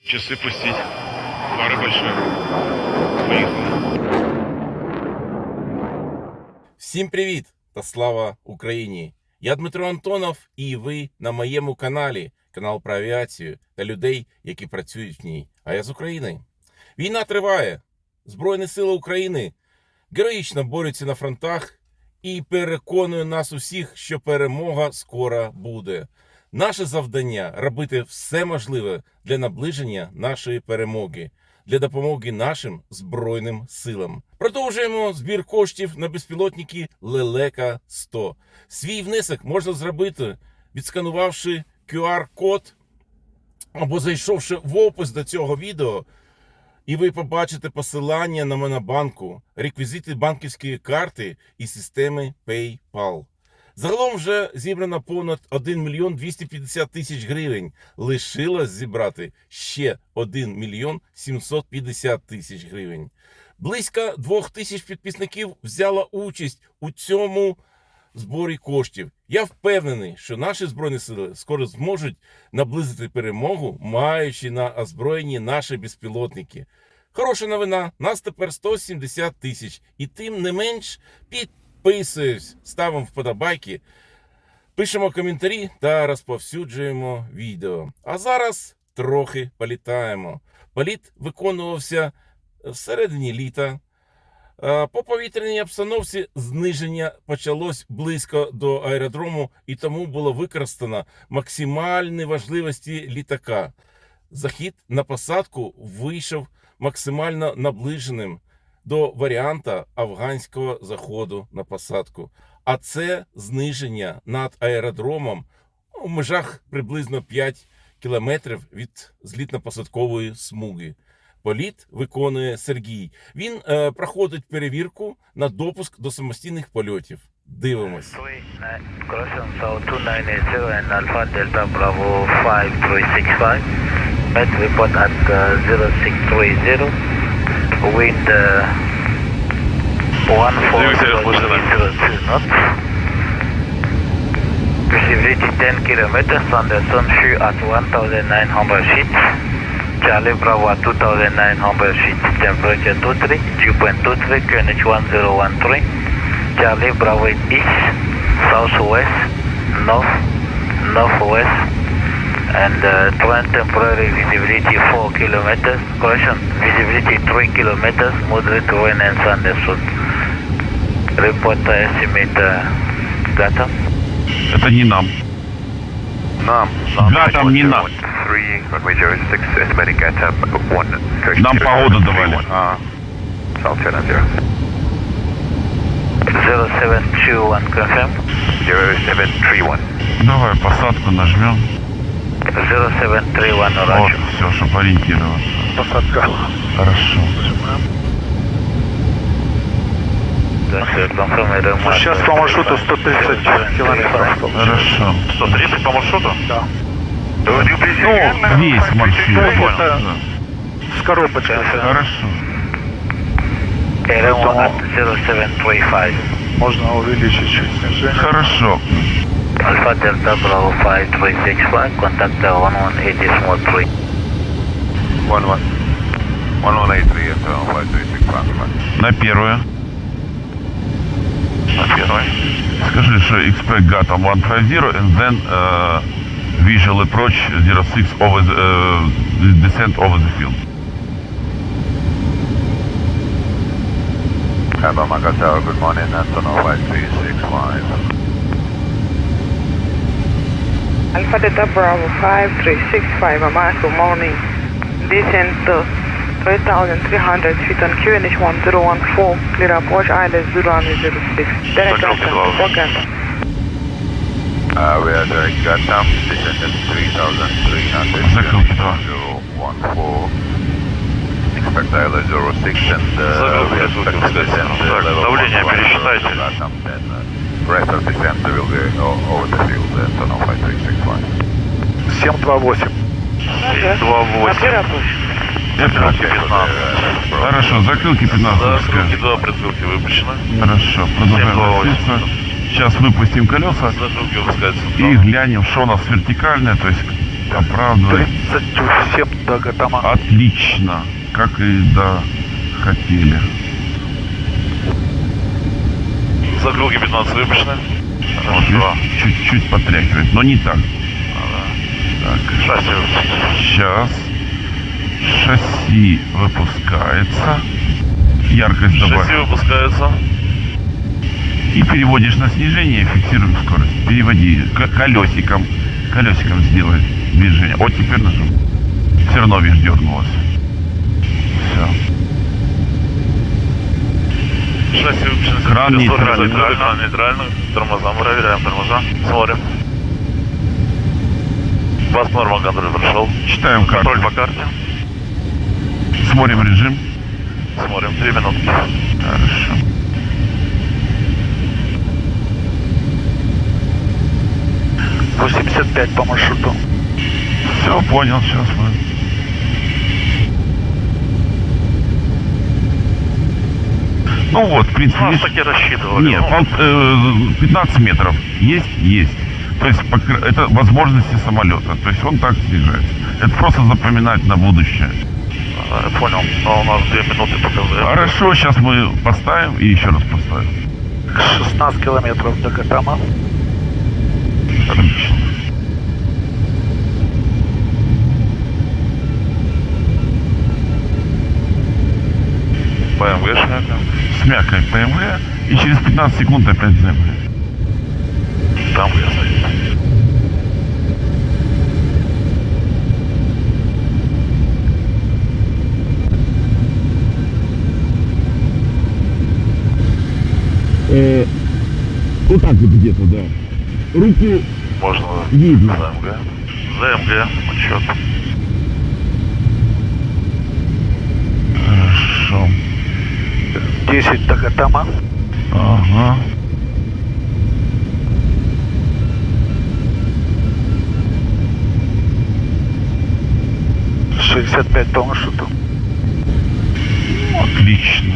Часы пустить. Пара большая. Поехали. Всім привіт та слава Україні! Я Дмитро Антонов і ви на моєму каналі, канал про авіацію та людей, які працюють в ній. А я з України. Війна триває. Збройні сили України героїчно борються на фронтах і переконує нас усіх, що перемога скоро буде. Наше завдання – робити все можливе для наближення нашої перемоги, для допомоги нашим Збройним силам. Продовжуємо збір коштів на безпілотники Лелека-100. Свій внесок можна зробити, відсканувавши QR-код або зайшовши в опис до цього відео, і ви побачите посилання на Монобанку, реквізити банківської карти і системи PayPal. Загалом вже зібрано понад 1 мільйон 250 тисяч гривень. Лишилось зібрати ще 1 мільйон 750 тисяч гривень. Близько 2000 підписників взяло участь у цьому зборі коштів. Я впевнений, що наші Збройні сили скоро зможуть наблизити перемогу, маючи на озброєнні наші безпілотники. Хороша новина, нас тепер 170 тисяч. І тим не менш підписуюсь, ставимо вподобайки, пишемо коментарі та розповсюджуємо відео. А зараз трохи політаємо. Політ виконувався всередині літа. По повітряній обстановці зниження почалось близько до аеродрому, і тому було використано максимальні важливості літака. Захід на посадку вийшов максимально наближеним до варіанта афганського заходу на посадку. А це зниження над аеродромом у межах приблизно 5 кілометрів від злітно-посадкової смуги. Політ виконує Сергій. Він проходить перевірку на допуск до самостійних польотів. Дивимось. Wind 1402 knots. Visibility 10 kilometers on the Sunshu at 1900 feet. Charlie Bravo at 2900 feet. Temperature 23, dew point 23, QNH 1013. Charlie Bravo east, southwest, north, northwest. And current temporary visibility 4 kilometers. Correction, visibility 3 kilometers. Moderate rain and thunderstorm. Report estimate data. Это не нам. Нам. Да, там не нам. Нам погоду давали. South China 0. 0721 confirm. 0731. Давай посадку нажмем. 0731 Вот, Roger. все, чтобы ориентироваться. Посадка. Хорошо. Сейчас по маршруту 130 километров. Хорошо. 130 по маршруту? Да. Ну, весь маршрут. Это с коробочкой. Хорошо. Airone at 0735. Можно увеличить чуть снижение. Хорошо. Alpha Delta Bravo 5365, contact 1180 1183 5365. На первую. На первой. Скажи, что expect GATA 150 and then visual approach 06 over the, descent over the field. Hello, Magatao, good morning, Antonov 5365. Alpha Delta Bravo 5365, Amaka morning. Descent 3,300 feet on QNH 1014. Clear approach ILS 0106. Direct Delta. We are direct Gata, descent at 3,300 Закрылки 2. 014. Expect ILS 06 and we expect to descend level давление 11 пересчитайте. Gata, then rest of descent will be over the field, Antonov 5365. 728. 728. Хорошо, закрылки 15. Закрылки, да, предвилки выпущены. Хорошо, продолжаем 728. носиться. Сейчас выпустим колеса Закрылки выпускаются. и глянем, что у нас вертикальное, то есть Оправдывает. 37 до Гатама. Отлично. Как и хотели. Закруги 15 выпущены. Вот, Хорошо. видишь, чуть-чуть потряхивает, но не так. Так, Шасси выпущено. сейчас. Шасси выпускается. Яркость добавь. Шасси выпускается. И переводишь на снижение, фиксируем скорость. Переводи колесиком. Колесиком сделай движение. Вот теперь нажим. Все равно, видишь, дернулось. Все. Шасси выпущено. Кран нейтральный. Кран нейтральный. Тормоза. Мы проверяем тормоза. Смотрим. Вас норма контроль прошел. Читаем карту. Контроль по карте. Смотрим режим. Смотрим. 3 минутки. Хорошо. — 85 по маршруту. Все, понял, сейчас мы. Ну вот, в принципе, Нас видишь, таки рассчитывали. нет, Ну, 15 метров есть. То есть это возможности самолета. То есть он так снижается. Это просто запоминать на будущее. я понял. Но у нас 2 минуты показывает. Хорошо, сейчас мы поставим и еще раз поставим. 16 километров до Гатама. Отлично. ПМГ шмякаем. Смякаем ПМГ и через 15 секунд опять ЗМГ. Там где стоит. Вот так вот где-то, да. Руки Можно видно. ЗМГ. ЗМГ. Отчет. Хорошо. 10 до Гатама. Ага. — 65 по маршруту. Отлично.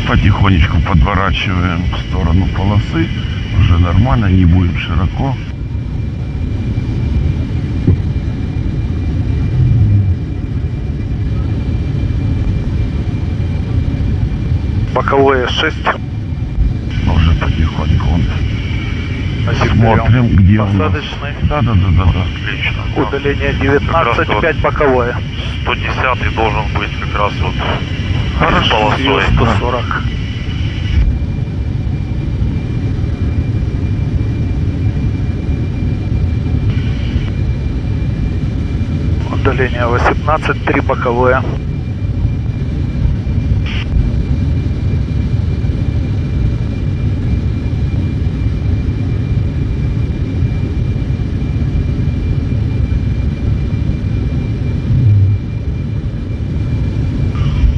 Потихонечку подворачиваем в сторону полосы. Уже нормально, не будем широко. Боковое 6. Уже потихоньку. Значит, Смотрим, где он. посадочный. Да. Отлично. Удаление Как раз 19, 5 боковое. 110 должен быть как раз вот с Хорошо. полосой. 140. Удаление 18, 3 боковое.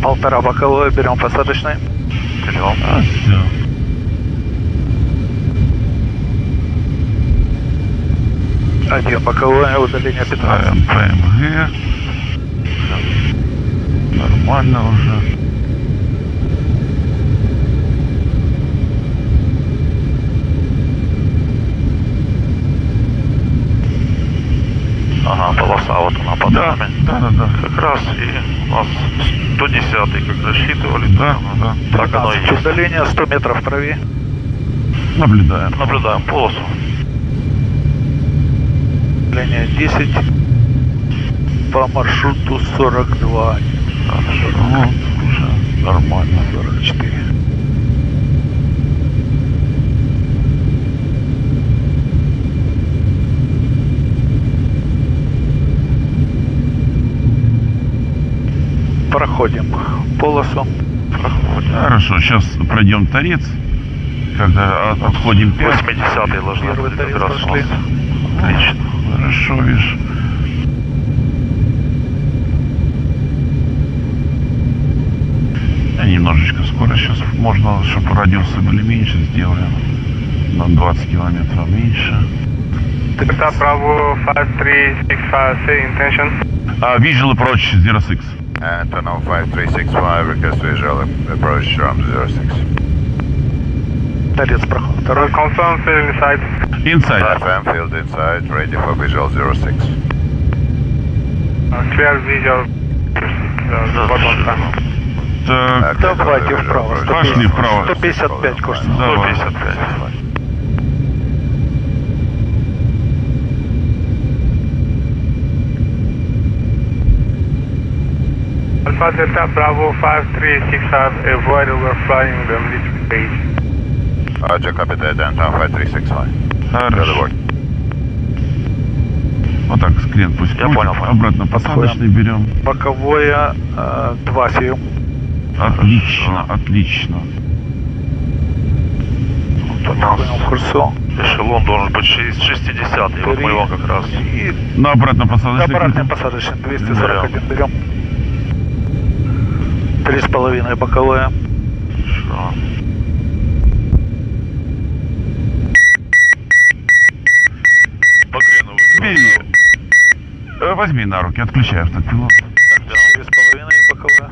Полтора боковое, берем посадочный. Берем. Все. Один боковое, удаление 15. Ставим ПМГ. Нормально уже. Ага, полоса вот она под Да. нами. Как раз и у нас 110 как рассчитывали. Да. Так оно и есть. Удаление 100 метров правее. Наблюдаем. Наблюдаем полосу. Удаление 10 по маршруту 42. Вот, уже нормально. 44. Проходим полосу. Хорошо, сейчас пройдем торец. Когда отходим 5. 80-е должны Первый быть торец как раз у пошли. нас. Отлично. Хорошо, видишь. Немножечко скорость сейчас можно, чтобы радиусы были меньше, сделаем на 20 километров меньше. Delta Bravo 5365, say intention. Visual approach 06. Antonov 5365, request visual approach from 06. Торец проход. Второй. Confirm field inside. Inside. FM field inside, ready for visual 06. Clear visual. Bottom time. Так, Давайте вправо. Пошли вправо. 155 курс. Давай. 155. Alpha Delta Bravo 5365, avoid overflying the military base. Roger, copy that, Anton 5365. Хорошо. Вот так, клиент пусть Я крутит. понял. Обратно посадочный берем. Боковое 2 сеем. Отлично, отлично. Подходим к курсу. Эшелон должен быть 60-й, вот мы его как раз. И На обратно посадочный обратный крутим. посадочный 241 берем. 3,5 боковое. Хорошо. По крену Бери. Возьми на руки, отключай автопилот. 4,5 боковое.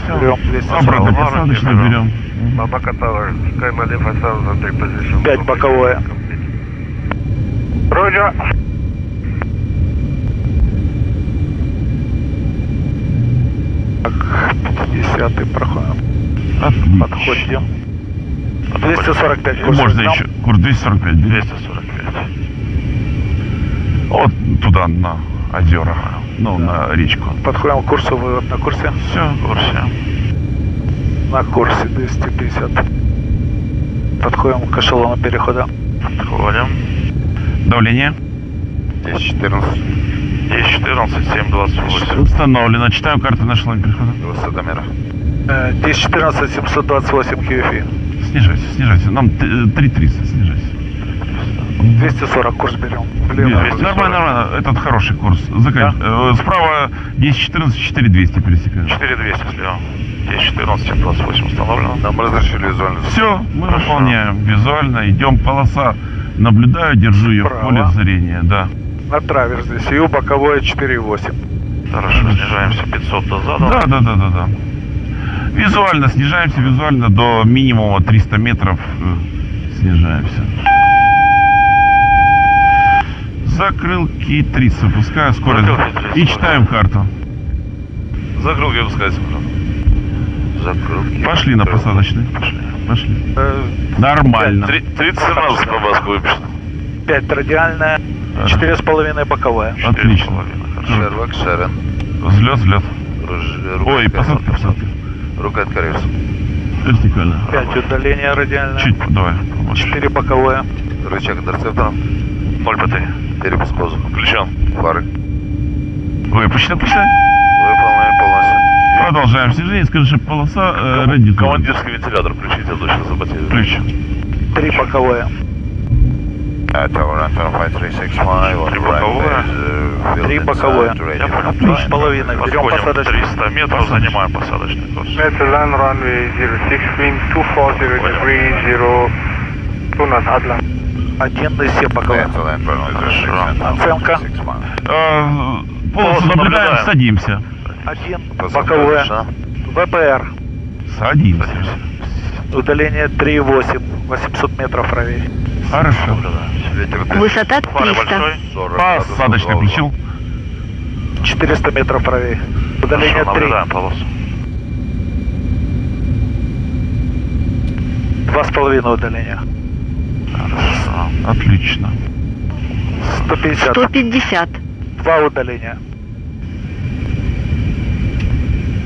Все. Берем 240. Обратно посадочный берем. Babaka Tower, Skyma Alpha 1000, position. 5 боковое. Roger. Так, 50-й проходим. Отлично. Подходим. 245 курс. Можно возьмем. еще. Курс 245 бери. 245. Вот туда, на озера. Ну, на речку. Подходим к курсу, вывод на курсе. Все. В курсе. На курсе 250. Подходим к эшелону перехода. Подходим. Давление. 1014, 10-14, 7-28. Установлено. Читаю карту нашего перехода. высотомера. 1014 728 QFI. Снижайся, снижайся. Нам 3.30, снижайся. 240 курс берем. Влево. Нормально, нормально. Этот хороший курс. Справа 10.14, 4.200 пересекаем. 4200 слева. 10-14, 7-28 установлено. Нам разрешили визуально. Все, мы Хорошо. выполняем визуально. Идем полоса. Наблюдаю, держу ее в Право. поле зрения. Да. На траверс здесь. Ю боковое 4,8. Хорошо, снижаемся 500 до задом. Да. Визуально снижаемся, визуально до минимума 300 метров снижаемся. Закрылки 30, выпускаю скорость. Закрылки 30, И читаем карту. Закрылки выпускается. Закрылки. Пошли на посадочный. Пошли. Нормально. 30 сразу по баску выпишет. 5 радиальная. 4,5 боковая. Отлично. Шервак, Шерен. Взлет. Рука Ой, от посадка. Рука от карьерс. Вертикально. 5 удаления радиальное. Чуть, давай. побольше. 4 боковое. Рычаг интерцептора. 0 БТ. Перепуск воздуха. Включен. Фары. Выпущено, пускай. Выполнены полностью. Продолжаем снижение. Скажи, что полоса радиатора. Командирский вентилятор включите, а то сейчас заботею. Ключ. 3 боковое. Tower Anton 5365. on Три right боковое. base, field Три inside, боковое. ready Я for понял. 3,5. Берем Подходим посадочный. 300 метров, занимаем посадочный курс. Metal runway 06, wind 240 degree, 0, 2 knots, Atlas. 1,7 боковая. Cancel and burn with restriction. Оценка. 61. Полосу наблюдаем, наблюдаем. садимся. 1 боковое. ВПР. Садимся. Удаление 3,8. 800 метров правее. Хорошо. Ветер Высота Фары 300. большой. 40 градусов Посадочный угла. включил. 400 метров правее. Удаление Хорошо, 3. наблюдаем полосу. 2,5 удаления. Хорошо. Отлично. 150. 150. 2 удаления.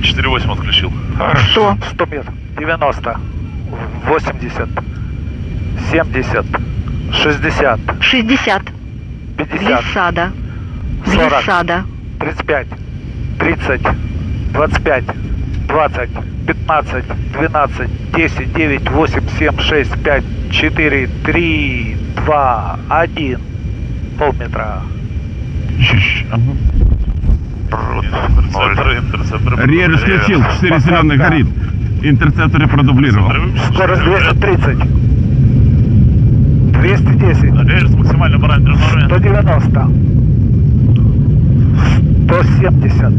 4.8 отключил. Хорошо. 100 метров. 90. 80. 70. 60. 60. 50. Глиссада. 40. Глиссада. 35. 30. 25. 20. 15. 12. 10. 9. 8. 7. 6. 5. 4. 3. 2. 1. Полметра. Чуть-чуть. Ага. Интерцептор. Рель включил. 4 зеленых горит. Интерцепторы продублировал. Скорость 230. 210. Рельс максимально параметр нормы. 190. 170.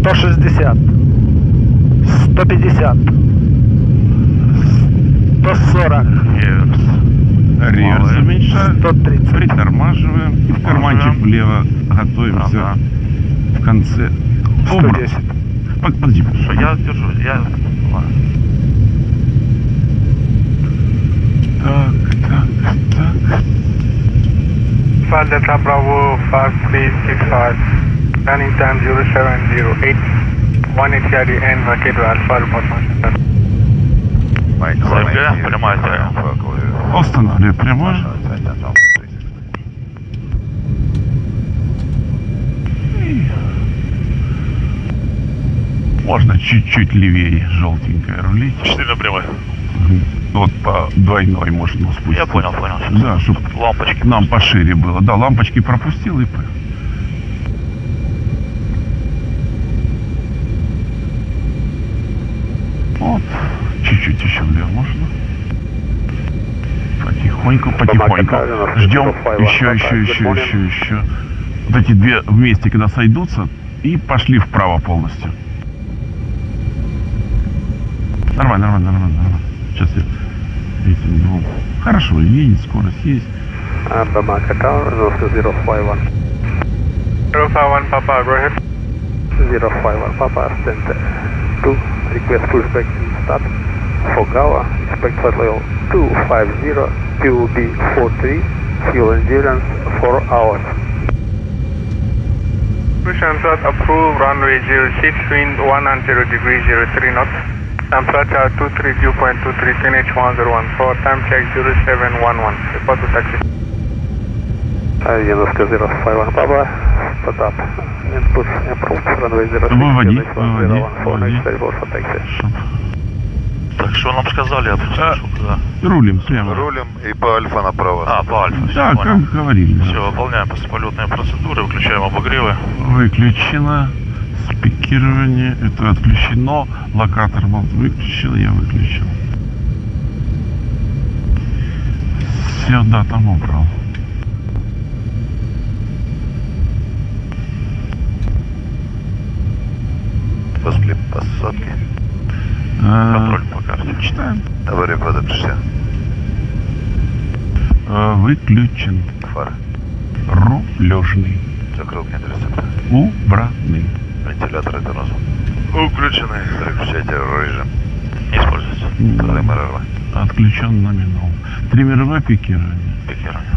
160. 150. 140. Реверс. Реверс Малый. уменьшаем. 130. Притормаживаем. И в карманчик Ага. влево готовимся. Ага. В конце. 110. Подожди. Что я держу, я... Ладно. Так. Alpha Delta Bravo 5365. Running time 0708. 180 at the end, vacate Alpha report function. Mike, ЗП, прямая тяга. Останавливай прямой. Можно чуть-чуть левее желтенькое рулить. 4 на прямой. Вот по двойной можно спустить. Я понял. Да, чтобы Лампочки. нам пошире было. Да, лампочки пропустил и... Вот. Чуть-чуть еще влево можно. Потихоньку. Ждем еще. Вот эти две вместе, когда сойдутся, и пошли вправо полностью. Нормально. Сейчас я этим двум. Хорошо, едет, скорость есть. Bamaka Tower, 051. 051 Papa, go ahead. 051 Papa, stand 2. Request pushback start. Fogawa, expect flight level 250, PUB 43, fuel endurance 4 hours. Push and start approved, runway 06, wind 10 degrees 03 knots. Time flight 23 dew point 23, QNH 1014, time check 0711. Report to taxi. Яновка 051 Papa, start up. Input approved, runway 06, Выводи. for taxi. Так, что нам сказали? Я слышал, да. Рулим прямо. Рулим и по альфа направо. А, по альфа. Да, как говорили. Все, выполняем послеполетные процедуры, выключаем обогревы. Выключено. Спикирование. Это отключено. Локатор был выключен. Я выключил. Все, да, там убрал. После посадки. Контроль по карте. Читаем. Авария подопишься. Выключен. Фары. Рулежный. Закрылки интерцепта. Убранный. Вентиляторы тормоза. Включены. Переключайте режим. Не используется. Таймер РВ. Отключен номинал. Триммеровое пикирование. Пикирование.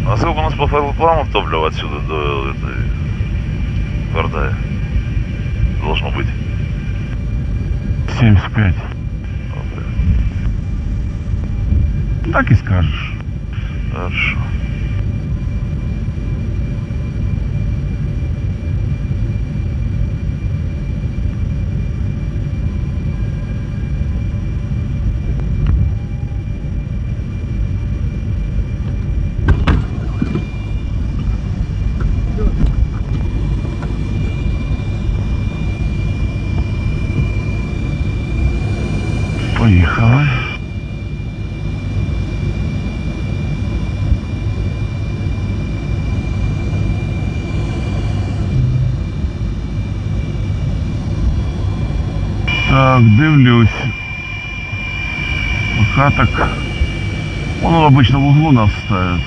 А сколько у нас по файлоплану топлива отсюда до этой Вардая? Должно быть. 75. Так и скажешь. Хорошо. Поехала. Так, дивлюсь. Пока так. Он обычно в углу нас ставит.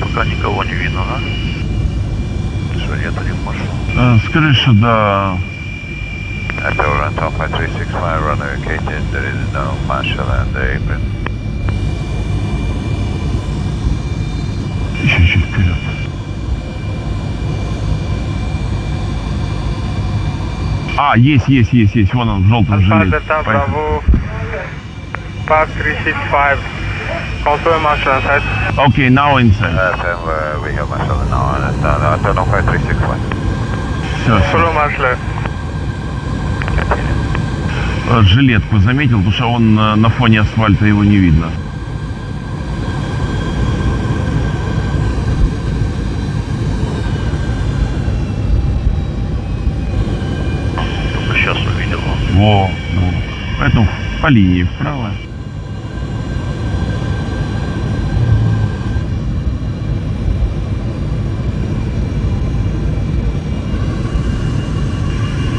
Пока никого не видно, да? Что, нет один маршрут? Скажи, что да. After run top 365, runway vacated, there is no marshal and apron. Еще чуть вперед. А, есть. Вон он в желтом Alpha жилете. Delta Поехали. Bravo Pass 365. Confirm Marshall on site. Okay, now inside. Sam, we have Marshall now, understand. Turn on 5361. Все, Follow Marshall. жилетку заметил, потому что он на фоне асфальта, его не видно. Только сейчас увидел. Во, во. Поэтому по линии вправо.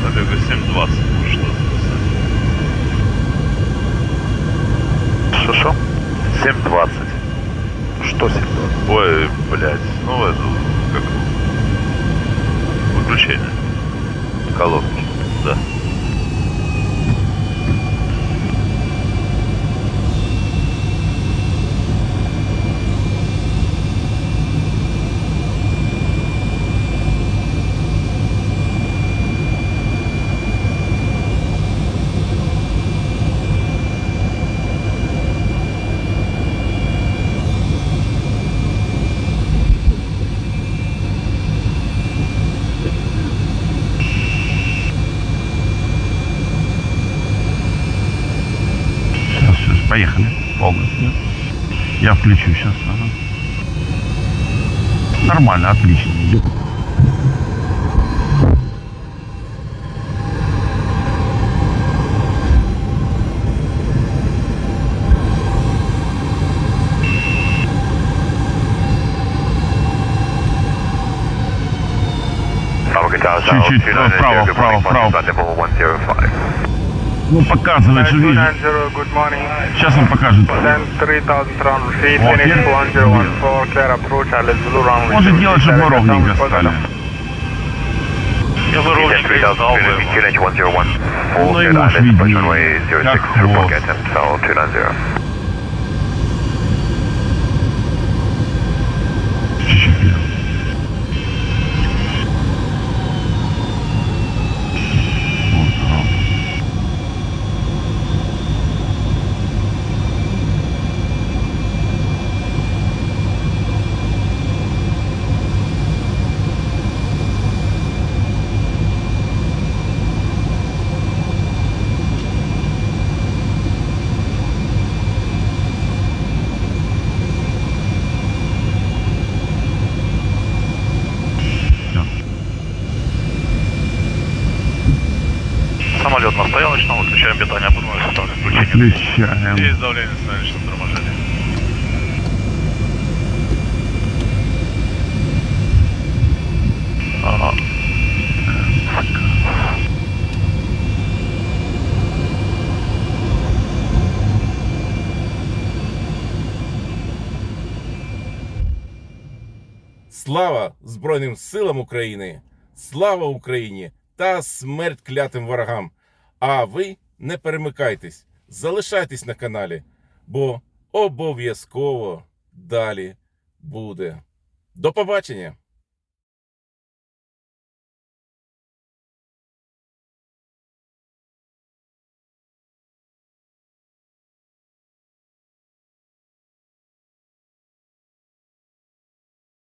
Олега 720, что записать. Что? 720. Что 720? Ой, блядь, ну это, как выключение колонки, да. Сейчас, поехали. Полностью. Я включу сейчас. Ага. Нормально, отлично. Идет. Чуть-чуть вправо, вправо, вправо. Ну, показывает, что видишь. 290, good morning. Сейчас он покажет. Then 3000 round feet, Вот, finish я- 1014, clear approach, Alice Blue round. Может делать, чтобы мы ровненько стали. Я бы ровненько и знал бы ему. Ну и нож виднее. Как хвост. Чуть-чуть вперед. Вот, ровно. Самолет на стояночном, выключаем питание, оборудование, составим включение. Включаем. Есть давление на стояночном торможении. Ага. Слава Збройним силам України! Слава Україні та смерть клятим ворогам! А ви не перемикайтесь, залишайтесь на каналі, бо обов'язково далі буде. До побачення!